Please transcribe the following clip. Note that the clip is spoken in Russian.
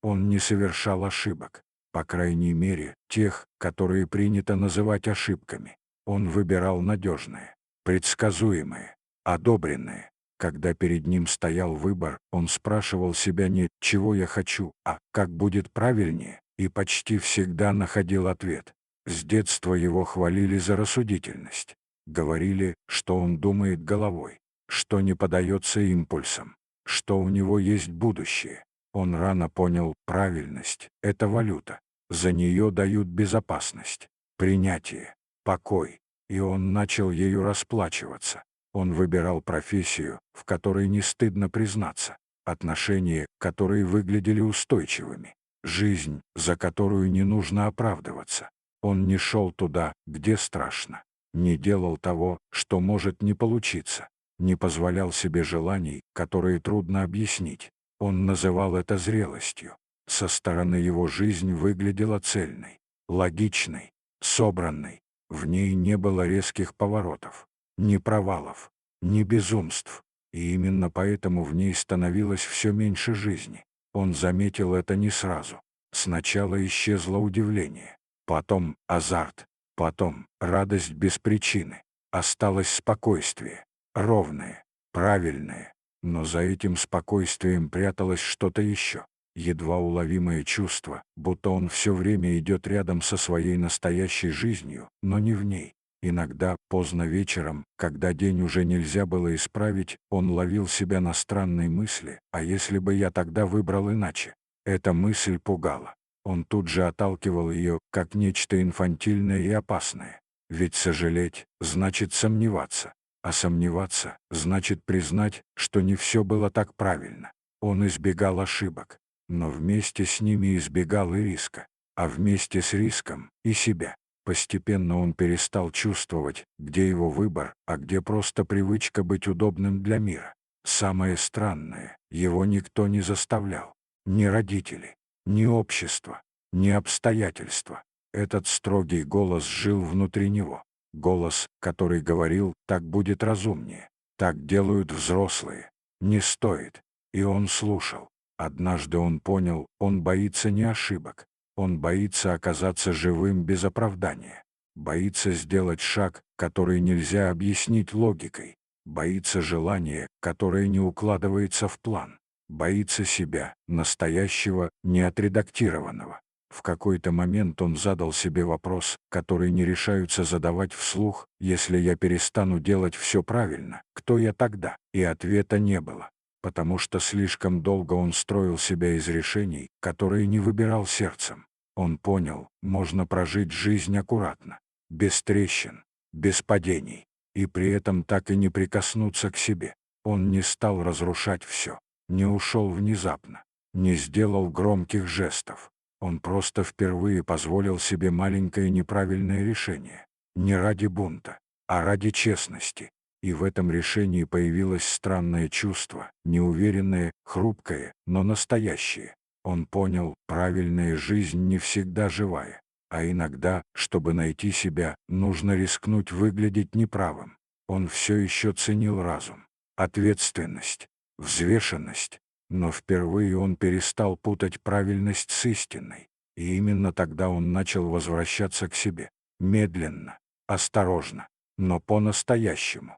Он не совершал ошибок, по крайней мере, тех, которые принято называть ошибками. Он выбирал надежные, предсказуемые, одобренные. Когда перед ним стоял выбор, он спрашивал себя не «чего я хочу», а «как будет правильнее», и почти всегда находил ответ. С детства его хвалили за рассудительность. Говорили, что он думает головой, что не поддается импульсам, что у него есть будущее. Он рано понял, правильность — это валюта. За нее дают безопасность, принятие, покой. И он начал ею расплачиваться. Он выбирал профессию, в которой не стыдно признаться, отношения, которые выглядели устойчивыми, жизнь, за которую не нужно оправдываться. Он не шел туда, где страшно, не делал того, что может не получиться, не позволял себе желаний, которые трудно объяснить. Он называл это зрелостью. Со стороны его жизнь выглядела цельной, логичной, собранной. В ней не было резких поворотов, ни провалов, ни безумств. И именно поэтому в ней становилось все меньше жизни. Он заметил это не сразу. Сначала исчезло удивление, потом азарт, потом радость без причины. Осталось спокойствие, ровное, правильное. Но за этим спокойствием пряталось что-то еще. Едва уловимое чувство, будто он все время идет рядом со своей настоящей жизнью, но не в ней. Иногда, поздно вечером, когда день уже нельзя было исправить, он ловил себя на странной мысли: «А если бы я тогда выбрал иначе?» Эта мысль пугала. Он тут же отталкивал ее, как нечто инфантильное и опасное. Ведь сожалеть — значит сомневаться. А сомневаться — значит признать, что не все было так правильно. Он избегал ошибок, но вместе с ними избегал и риска, а вместе с риском — и себя. Постепенно он перестал чувствовать, где его выбор, а где просто привычка быть удобным для мира. Самое странное, его никто не заставлял. Ни родители, ни общество, ни обстоятельства. Этот строгий голос жил внутри него. Голос, который говорил: «Так будет разумнее, так делают взрослые, не стоит». И он слушал. Однажды он понял, он боится не ошибок. Он боится оказаться живым без оправдания. Боится сделать шаг, который нельзя объяснить логикой. Боится желания, которое не укладывается в план. Боится себя, настоящего, неотредактированного. В какой-то момент он задал себе вопрос, который не решаются задавать вслух: «Если я перестану делать все правильно, кто я тогда?» И ответа не было, потому что слишком долго он строил себя из решений, которые не выбирал сердцем. Он понял, можно прожить жизнь аккуратно, без трещин, без падений, и при этом так и не прикоснуться к себе. Он не стал разрушать все, не ушел внезапно, не сделал громких жестов. Он просто впервые позволил себе маленькое неправильное решение. Не ради бунта, а ради честности. И в этом решении появилось странное чувство, неуверенное, хрупкое, но настоящее. Он понял, правильная жизнь не всегда живая. А иногда, чтобы найти себя, нужно рискнуть выглядеть неправым. Он все еще ценил разум, ответственность, взвешенность. Но впервые он перестал путать правильность с истиной. И именно тогда он начал возвращаться к себе. Медленно, осторожно, но по-настоящему.